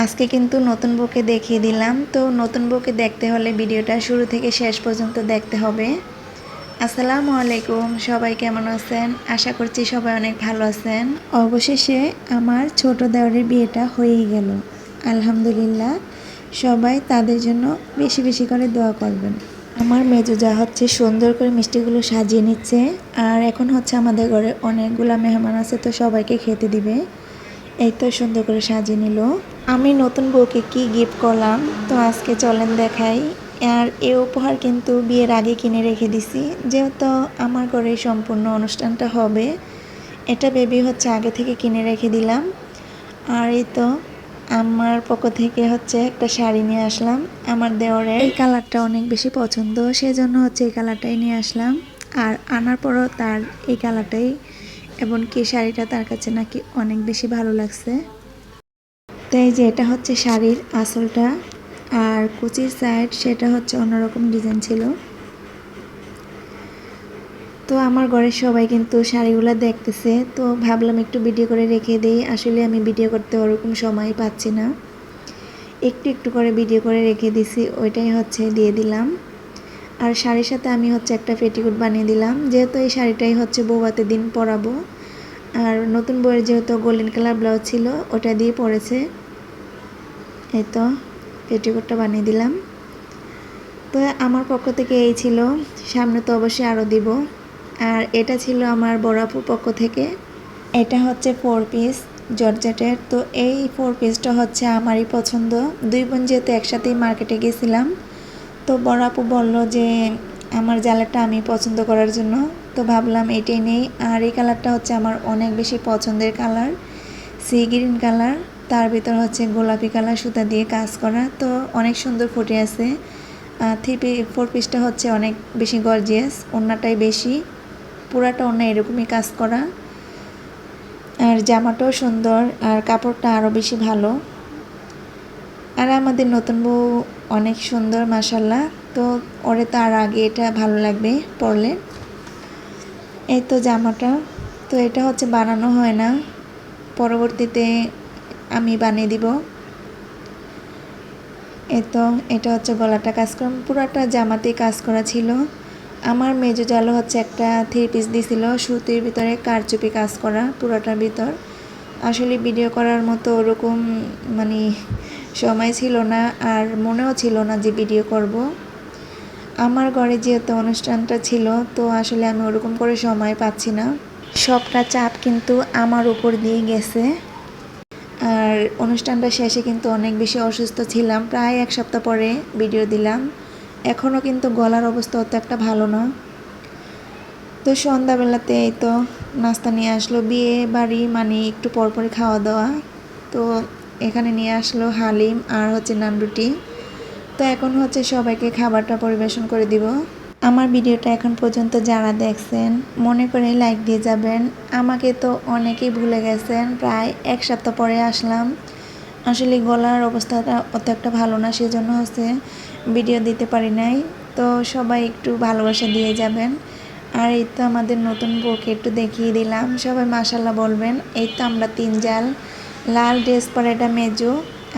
আজকে কিন্তু নতুন বউকে দেখিয়ে দিলাম। তো নতুন বউকে দেখতে হলে ভিডিওটা শুরু থেকে শেষ পর্যন্ত দেখতে হবে। আসসালামু আলাইকুম, সবাই কেমন আছেন? আশা করছি সবাই অনেক ভালো আছেন। অবশেষে আমার ছোট দেওরের বিয়েটা হয়েই গেল, আলহামদুলিল্লাহ। সবাই তাদের জন্য বেশি বেশি করে দোয়া করবেন। আমার মেজো যা হচ্ছে সুন্দর করে মিষ্টিগুলো সাজিয়ে নিচ্ছে, আর এখন হচ্ছে আমাদের ঘরে অনেকগুলা মেহমান আছে, তো সবাইকে খেতে দিবে। এই তো সুন্দর করে সাজিয়ে নিল। আমি নতুন বউকে কি গিফট করলাম তো আজকে চলেন দেখাই। আর এই উপহার কিন্তু বিয়ের আগে কিনে রেখে দিছি, যেহেতু আমার ঘরে সম্পূর্ণ অনুষ্ঠানটা হবে, এটা ভেবে হচ্ছে আগে থেকে কিনে রেখে দিলাম। আর এই তো আমার পক্ষ থেকে হচ্ছে একটা শাড়ি নিয়ে আসলাম। আমার দেওরের এই কালারটা অনেক বেশি পছন্দ, সেজন্য হচ্ছে এই কালারটাই নিয়ে আসলাম। আর আনার পরও তার এই কালারটাই, এমনকি শাড়িটা তার কাছে নাকি অনেক বেশি ভালো লাগছে। তো এই যে এটা হচ্ছে শাড়ির আঁচলটা, আর কুচির সাইড সেটা হচ্ছে অন্যরকম ডিজাইন ছিল। তো আমার ঘরের সবাই কিন্তু শাড়িগুলো দেখতেছে, তো ভাবলাম একটু ভিডিও করে রেখে দিই। আসলে আমি ভিডিও করতে ওরকম সময় পাচ্ছি না, একটু একটু করে ভিডিও করে রেখে দিছি, ওইটাই হচ্ছে দিয়ে দিলাম। আর শাড়ির সাথে আমি হচ্ছে একটা পেটিকোট বানিয়ে দিলাম, যেহেতু এই শাড়িটাই হচ্ছে বৌভাতের দিন পরাবো। আর নতুন বউয়ের যেহেতু গোল্ডেন কালার ব্লাউজ ছিল, ওটা দিয়ে পরেছে। এই তো পেটিকোটটা বানিয়ে দিলাম। তো আমার পক্ষ থেকে এই ছিল, সামনে তো অবশ্যই আরও দিব। আর এটা ছিল আমার বড় আপুর পক্ষ থেকে। এটা হচ্ছে 4 পিস জর্জেটের। তো এই 4 পিসটা হচ্ছে আমারই পছন্দ। দুই বোন যেহেতু একসাথেই মার্কেটে গেছিলাম, তো বড় আপু বললো যে আমার জ্যালাটা আমি পছন্দ করার জন্য, তো ভাবলাম এটাই নেই। আর এই কালারটা হচ্ছে আমার অনেক বেশি পছন্দের কালার, সি গ্রিন কালার, তার ভিতর হচ্ছে গোলাপি কালার সুতা দিয়ে কাজ করা, তো অনেক সুন্দর ফুটে আছে। 4 পিসটা হচ্ছে অনেক বেশি গর্জিয়াস, ওড়নাটাই বেশি, পুরাটা ওড়না এরকমই কাজ করা। আর জামাটাও সুন্দর, আর কাপড়টা আরও বেশি ভালো। আর আমাদের নতুন বউ অনেক সুন্দর মাশাল্লাহ, তো ওরে তো আর আগে এটা ভালো লাগবে পরলে। এই তো জামাটা, তো এটা হচ্ছে বানানো হয় না, পরবর্তীতে আমি বানিয়ে দিব। এই তো এটা হচ্ছে গলাটা কাজ করা, পুরাটা জামাতেই কাজ করা ছিল। আমার মেজো জালো হচ্ছে একটা 3 পিস দিছিল, সুতির ভিতরে কারচুপি কাজ করা পুরাটার ভিতর। আসলে ভিডিও করার মতো ওরকম মানে সময় ছিল না, আর মনেও ছিল না যে ভিডিও করব। আমার ঘরে যেহেতু অনুষ্ঠানটা ছিল, তো আসলে আমি ওরকম করে সময় পাচ্ছি না, সবটা চাপ কিন্তু আমার উপর দিয়ে গেছে। আর অনুষ্ঠানটা শেষে কিন্তু অনেক বেশি অসুস্থ ছিলাম, প্রায় 1 সপ্তাহ পরে ভিডিও দিলাম। এখনও কিন্তু গলার অবস্থা অত একটা ভালো না। তো সন্ধ্যাবেলাতে এই তো নাস্তা নিয়ে আসলো, বিয়ে বাড়ি মানে একটু পরপরই খাওয়া দাওয়া। তো এখানে নিয়ে আসলো হালিম আর হচ্ছে নান রুটি। তো এখন হচ্ছে সবাইকে খাবারটা পরিবেশন করে দিব। আমার ভিডিওটা এখন পর্যন্ত যারা দেখছেন মনে করে লাইক দিয়ে যাবেন। আমাকে তো অনেকেই ভুলে গেছেন, প্রায় 1 সপ্তাহ পরে আসলাম। আসলে গলার অবস্থাটা অত একটা ভালো না, সেজন্য হচ্ছে ভিডিও দিতে পারি নাই। তো সবাই একটু ভালোবাসা দিয়ে যাবেন। আর এই তো আমাদের নতুন বউকে একটু দেখিয়ে দিলাম, সবাই মাশাল্লাহ বলবেন। এই তো আমরা 3 জাল, লাল ড্রেস পরে এটা মেজো,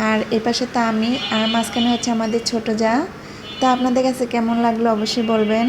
আর এর পাশে তো আমি, আর মাঝখানে হচ্ছে আমাদের ছোট যা। তো আপনাদের কাছে কেমন লাগলো অবশ্যই বলবেন।